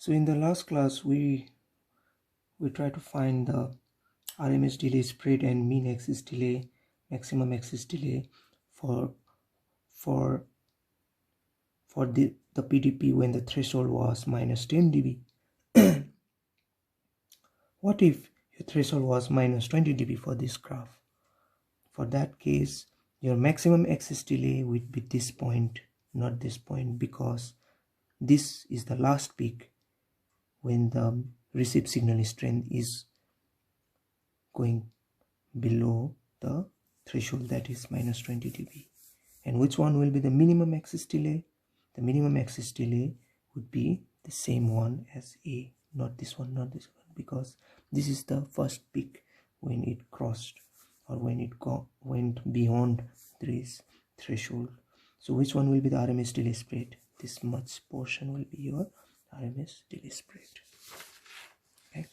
So in the last class we try to find the RMS delay spread and mean axis delay, maximum axis delay for the PDP when the threshold was minus 10 dB. What if your threshold was minus 20 dB for this graph? For that case, your maximum axis delay would be this point, not this point, because this is the last peak when the received signal strength is going below the threshold, that is minus 20 dB. And which one will be the minimum axis delay? The minimum axis delay would be the same one as A, not this one, because this is the first peak when it crossed or when it went beyond this threshold. So which one will be the RMS delay spread? This much portion will be your RMS delay spread. Okay.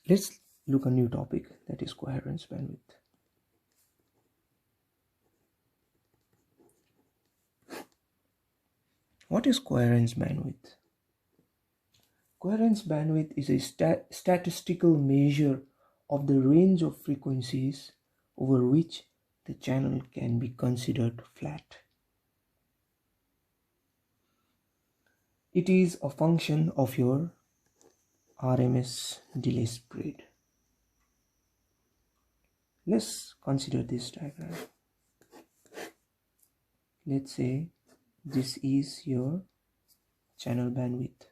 Let's look at a new topic, that is coherence bandwidth. What is coherence bandwidth? Coherence bandwidth is a statistical measure of the range of frequencies over which the channel can be considered flat. It is a function of your RMS delay spread. Let's consider this diagram. Let's say this is your channel bandwidth.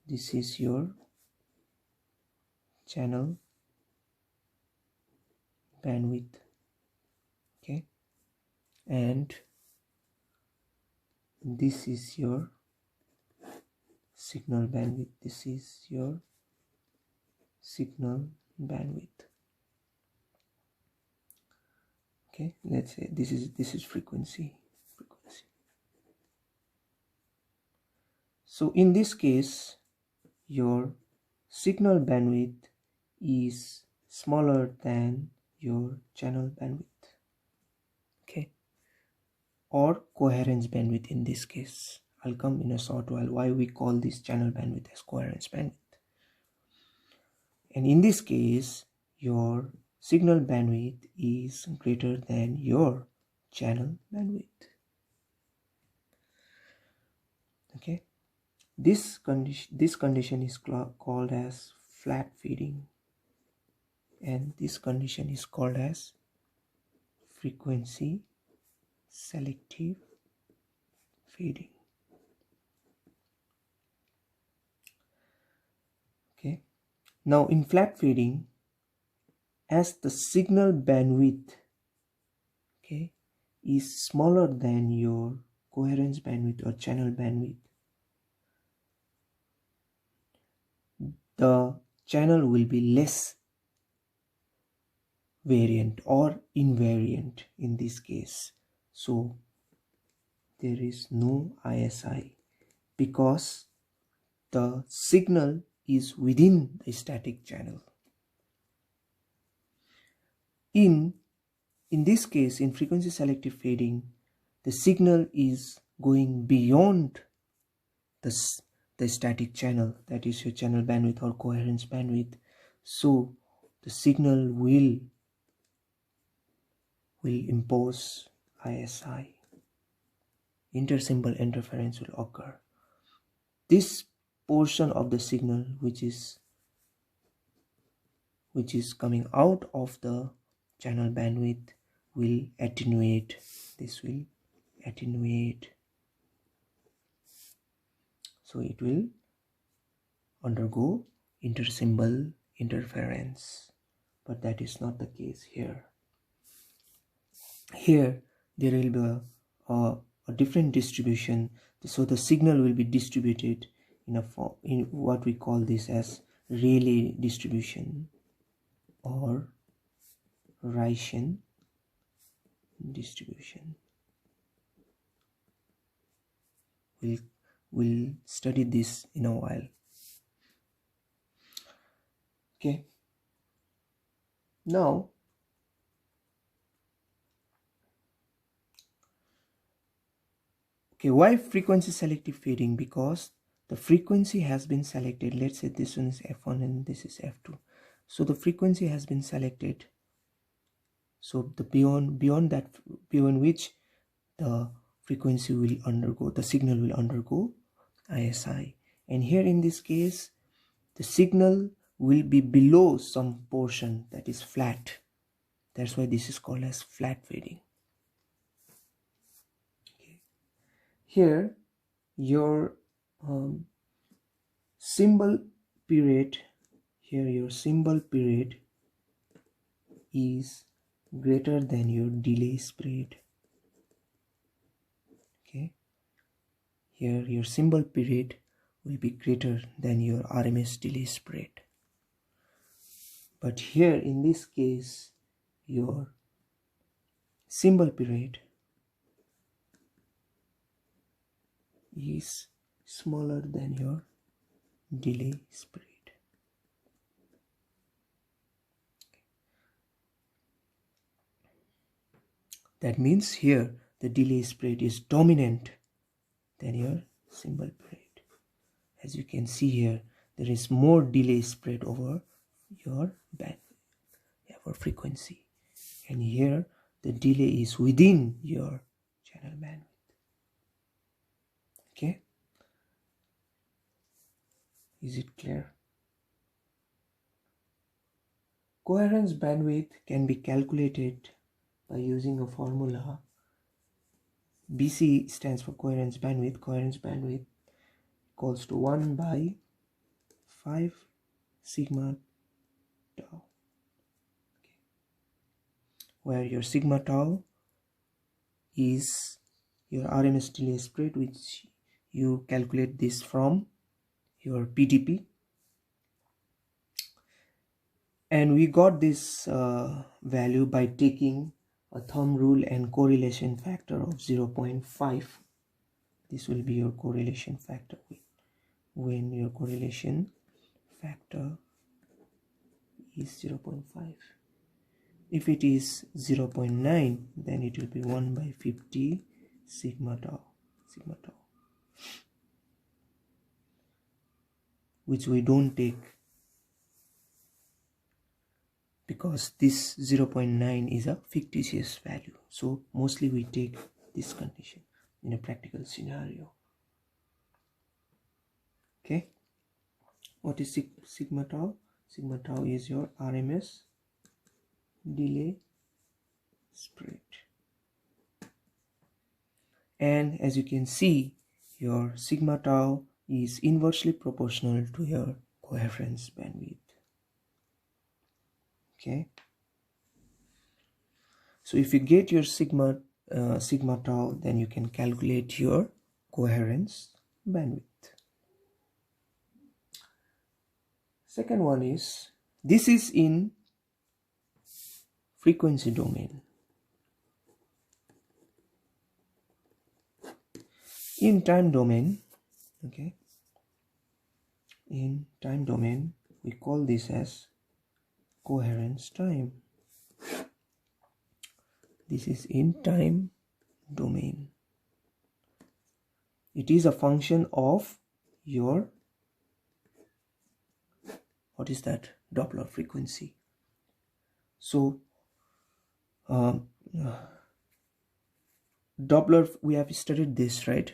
This is your channel bandwidth. Okay, and this is your signal bandwidth. This is your signal bandwidth. Okay, let's say this is frequency. So in this case, your signal bandwidth is smaller than your channel bandwidth, okay, or coherence bandwidth in this case. I'll come in a short while why we call this channel bandwidth as coherence bandwidth. And in this case, your signal bandwidth is greater than your channel bandwidth. Okay, this condition is called as flat feeding, and this condition is called as frequency selective feeding. Okay, now in flat feeding, as the signal bandwidth, okay, is smaller than your coherence bandwidth or channel bandwidth, the channel will be less variant or invariant in this case. So there is no ISI because the signal is within the static channel. In this case, in frequency selective fading, the signal is going beyond the static channel, that is your channel bandwidth or coherence bandwidth. So the signal will impose ISI. Intersymbol interference will occur. This portion of the signal which is coming out of the channel bandwidth will attenuate. This will attenuate. So it will undergo intersymbol interference, but that is not the case here. Here there will be a different distribution, so the signal will be distributed in what we call this as Rayleigh distribution or Rayleigh distribution. We'll study this in a while. Okay, now Okay, why frequency selective fading? Because the frequency has been selected. Let's say this one is F1 and this is F2. So the frequency has been selected. So the beyond which the frequency will undergo, the signal will undergo ISI. And here in this case, the signal will be below some portion that is flat. That's why this is called as flat fading. Okay. Here your symbol period, your symbol period is greater than your delay spread. Okay, here your symbol period will be greater than your RMS delay spread. But here in this case, your symbol period is smaller than your delay spread. That means here the delay spread is dominant than your symbol period. As you can see here, there is more delay spread over your bandwidth, over frequency, and here the delay is within your channel bandwidth. Okay, is it clear? Coherence bandwidth can be calculated by using a formula. BC stands for coherence bandwidth. Coherence bandwidth equals to 1 by 5 sigma tau. Okay. Where your sigma tau is your RMS delay spread, which you calculate this from your PDP. And we got this value by taking a thumb rule and correlation factor of 0.5. This will be your correlation factor when your correlation factor is 0.5. If it is 0.9, then it will be 1 by 50 sigma tau, which we don't take because this 0.9 is a fictitious value. So mostly we take this condition in a practical scenario. Okay, what is sigma tau? Sigma tau is your RMS delay spread, and as you can see, your sigma tau is inversely proportional to your coherence bandwidth. Okay, so if you get your sigma tau, then you can calculate your coherence bandwidth. Second one is, this is in frequency domain. In time domain, okay, in time domain, we call this as coherence time. This is in time domain. It is a function of your, what is that, Doppler frequency. So Doppler, we have studied this, right?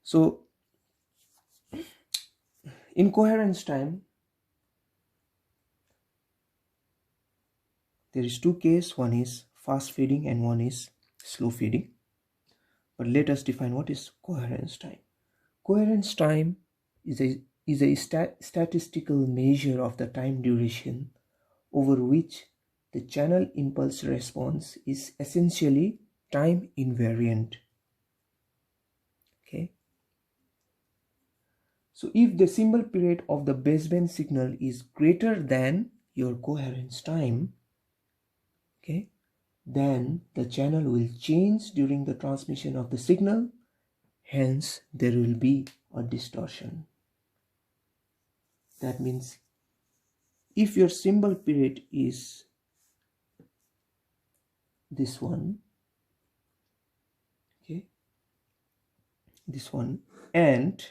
So in coherence time, there is two cases. One is fast fading and one is slow fading. But let us define what is coherence time. Coherence time is a statistical measure of the time duration over which the channel impulse response is essentially time invariant. Okay. So if the symbol period of the baseband signal is greater than your coherence time, okay, then the channel will change during the transmission of the signal. Hence, there will be a distortion. That means if your symbol period is this one, okay, this one, and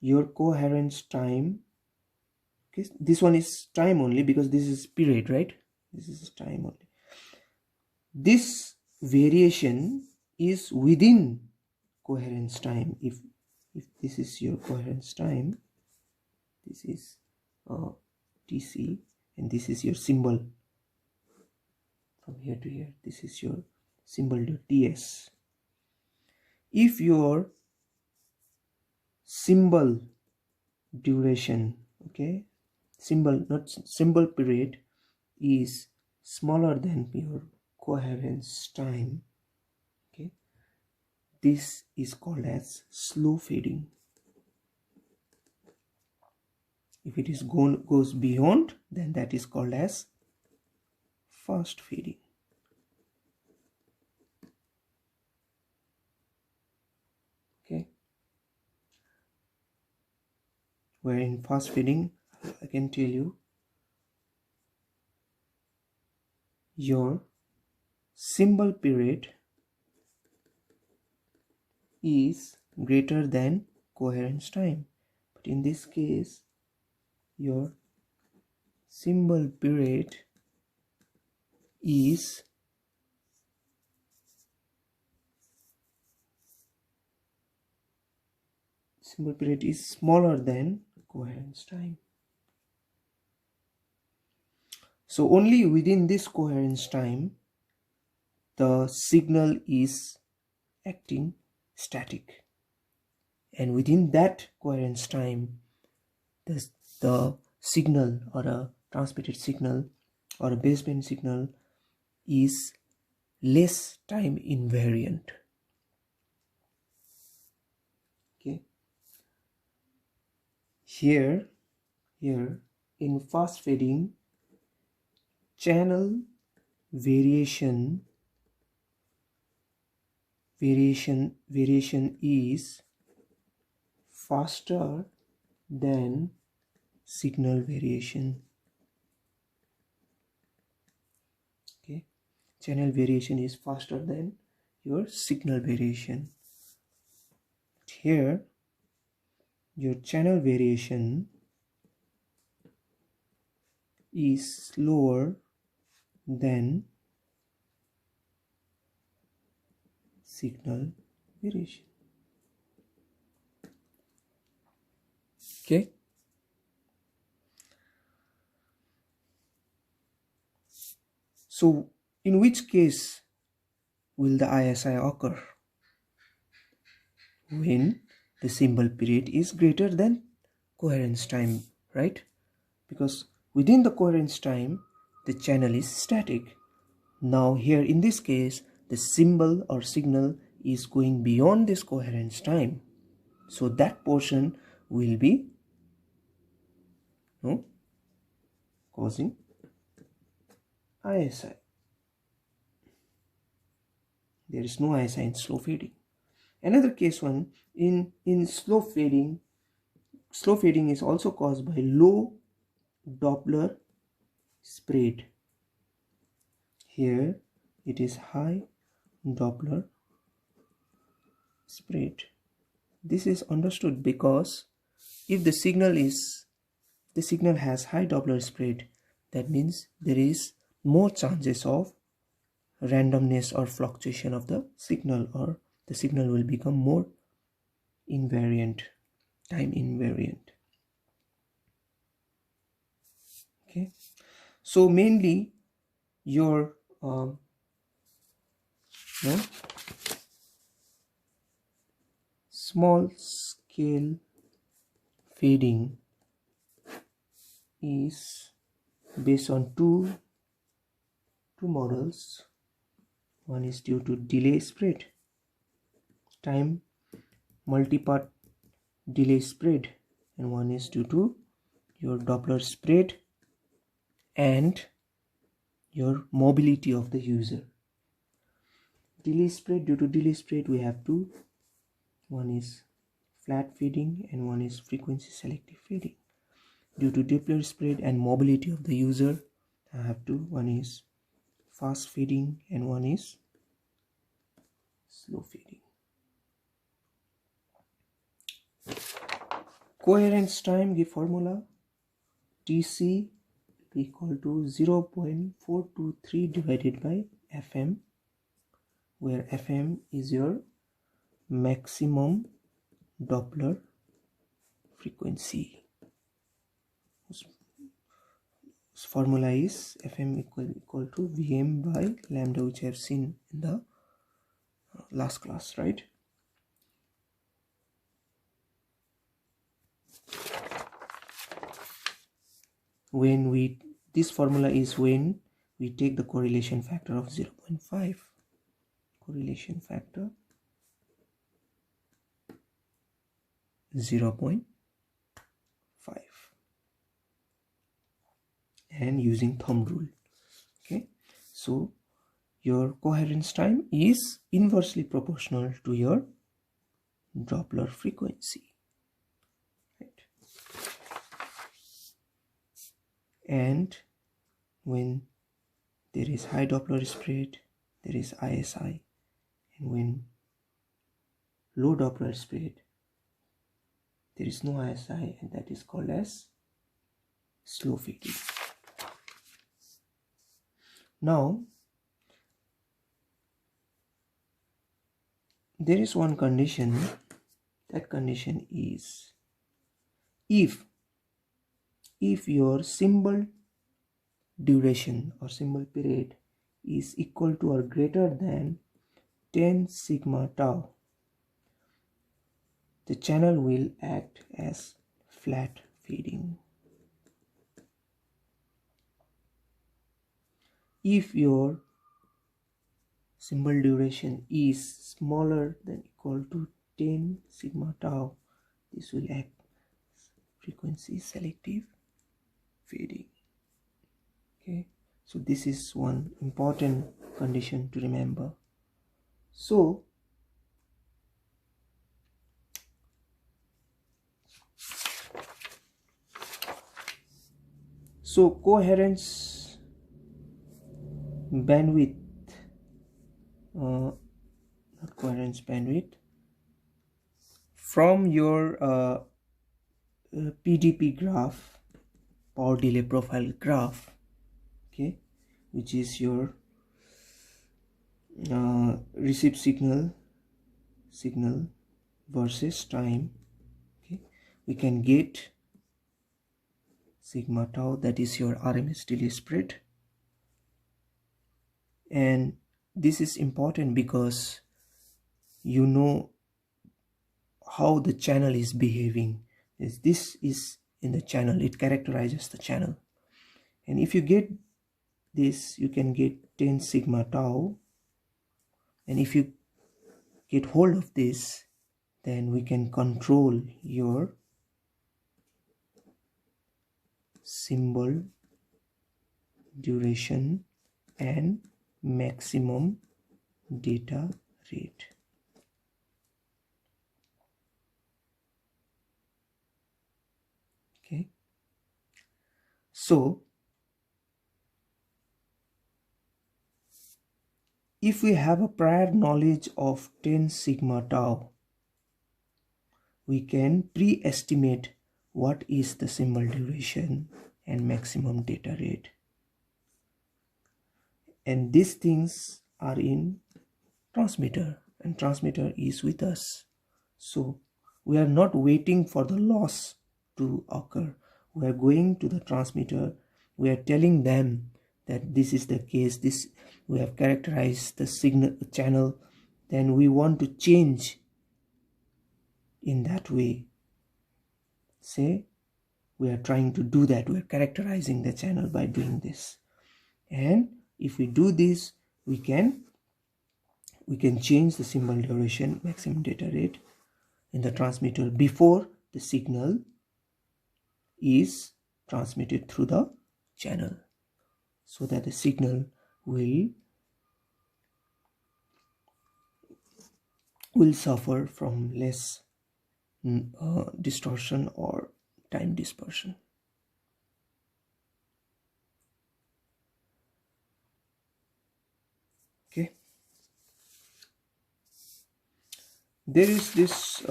your coherence time. Okay, this one is time only because this is period, right? This is time only. This variation is within coherence time. If this is your coherence time, this is TC, and this is your symbol from here to here. This is your symbol TS. If your symbol duration, okay, symbol period is smaller than your coherence time, okay, this is called as slow fading. If it is goes beyond, then that is called as fast fading. Okay, where in fast fading, I can tell you, your symbol period is greater than coherence time, but in this case your symbol period is smaller than coherence time. So only within this coherence time the signal is acting static, and within that coherence time the signal, or a transmitted signal or a baseband signal, is less time invariant. Okay, here in fast fading, channel variation is faster than signal variation. Okay, channel variation is faster than your signal variation. Here your channel variation is slower than signal variation. Okay, so in which case will the ISI occur? When the symbol period is greater than coherence time, right? Because within the coherence time the channel is static. Now here in this case the symbol or signal is going beyond this coherence time, so that portion will be causing ISI. There is no ISI in slow fading. Another case one, in slow fading is also caused by low Doppler spread. Here it is high Doppler spread. This is understood because if the signal has high Doppler spread, that means there is more chances of randomness or fluctuation of the signal, or the signal will become more invariant, time invariant. Okay, so mainly your small scale fading is based on two models. One is due to delay spread, time multipart delay spread, and one is due to your Doppler spread and your mobility of the user. Delay spread, due to delay spread we have two. One is flat fading and one is frequency selective fading. Due to Doppler spread and mobility of the user, I have two. One is fast fading and one is slow fading. Coherence time, give formula Tc equal to 0.423 divided by Fm, where Fm is your maximum Doppler frequency. Formula is Fm equal to Vm by lambda, which I have seen in the last class, right? This formula is when we take the correlation factor of 0.5. Correlation factor 0.5, and using thumb rule. Okay, so your coherence time is inversely proportional to your Doppler frequency, right? And when there is high Doppler spread, there is ISI, and when low Doppler spread, there is no ISI, and that is called as slow fading. Now, there is one condition. That condition is if your symbol duration or symbol period is equal to or greater than 10 sigma tau, the channel will act as flat fading. If your symbol duration is smaller than equal to 10 sigma tau, this will act frequency selective fading. Okay, so this is one important condition to remember. So coherence bandwidth, not coherence bandwidth, from your PDP graph, power delay profile graph, okay, which is your received signal versus time, okay, we can get sigma tau, that is your RMS delay spread. And this is important because you know how the channel is behaving. This is in the channel, it characterizes the channel, and if you get this, you can get 10 sigma tau, and if you get hold of this, then we can control your symbol duration and maximum data rate. Okay, so if we have a prior knowledge of 10 sigma tau, we can pre-estimate what is the symbol duration and maximum data rate. And these things are in transmitter, and transmitter is with us. So we are not waiting for the loss to occur. We are going to the transmitter. We are telling them that this is the case. This we have characterized the signal channel. Then we want to change in that way. Say we are trying to do that. We are characterizing the channel by doing this. And if we do this, we can change the symbol duration, maximum data rate in the transmitter before the signal is transmitted through the channel, so that the signal will suffer from less distortion or time dispersion. Okay, There is this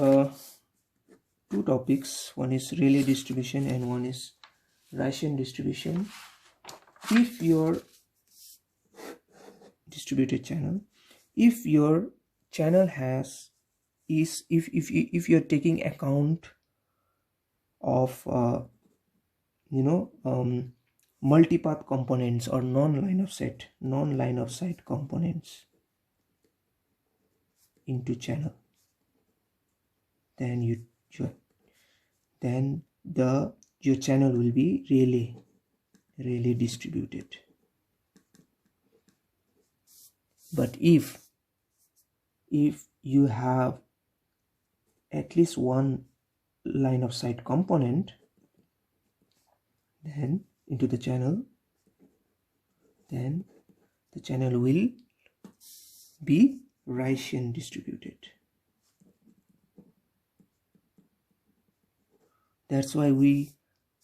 two topics, one is Rayleigh distribution and one is Rational distribution. If your distributed channel, if your channel has is if you're taking account of multipath components or non-line of sight components into channel, then your channel will be Rayleigh distributed. But if you have at least one line of sight component then into the channel, then the channel will be Rational distributed. That's why we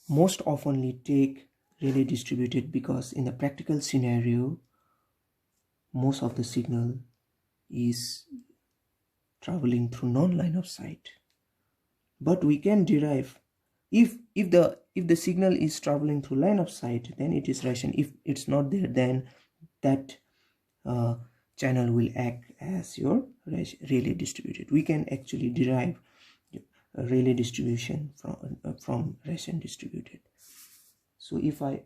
most oftenly take Rayleigh distributed, because in the practical scenario most of the signal is traveling through non-line of sight. But we can derive, if the signal is traveling through line of sight, then it is Rational. If it's not there, then that channel will act as your Rayleigh distributed. We can actually derive a Rayleigh distribution from Rational distributed. So if I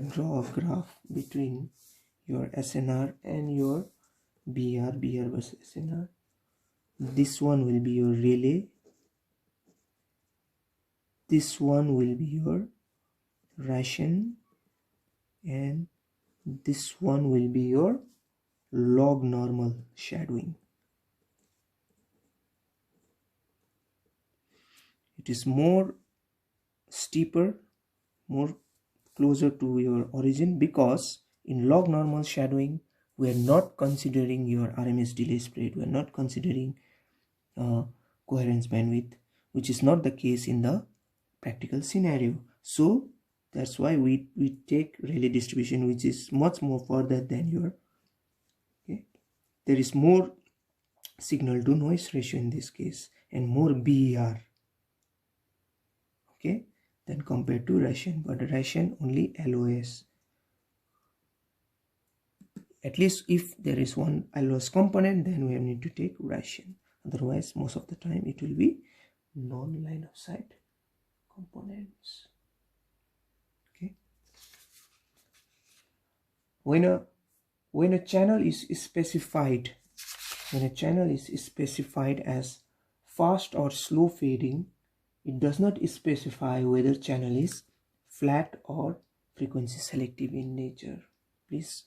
draw a graph between your SNR and your BR versus SNR, this one will be your Rayleigh, this one will be your Rational, and this one will be your log normal shadowing. It is more steeper, more closer to your origin, because in log normal shadowing we are not considering your RMS delay spread, we are not considering coherence bandwidth, which is not the case in the practical scenario. So that's why we take Rayleigh distribution, which is much more further than your, okay, there is more signal to noise ratio in this case and more BER, okay, than compared to Rational. But Rational only LOS. At least if there is one LOS component, then we need to take Rational. Otherwise most of the time it will be non-line of sight components. Okay, when a channel is specified as fast or slow fading, it does not specify whether channel is flat or frequency selective in nature. Please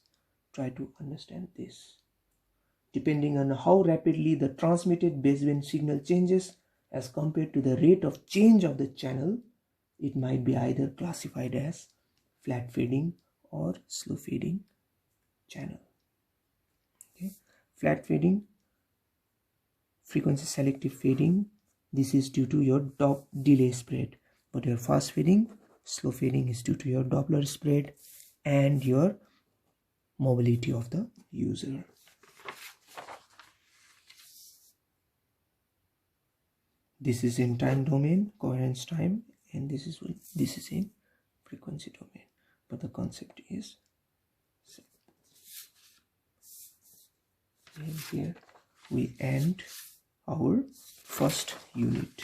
try to understand this. Depending on how rapidly the transmitted baseband signal changes as compared to the rate of change of the channel, it might be either classified as flat fading or slow fading channel. Okay, flat fading, frequency selective fading, this is due to your delay spread, but your fast fading, slow fading is due to your Doppler spread and your mobility of the user. This is in time domain, coherence time, and this is in frequency domain, but the concept is same. And here we end our first unit.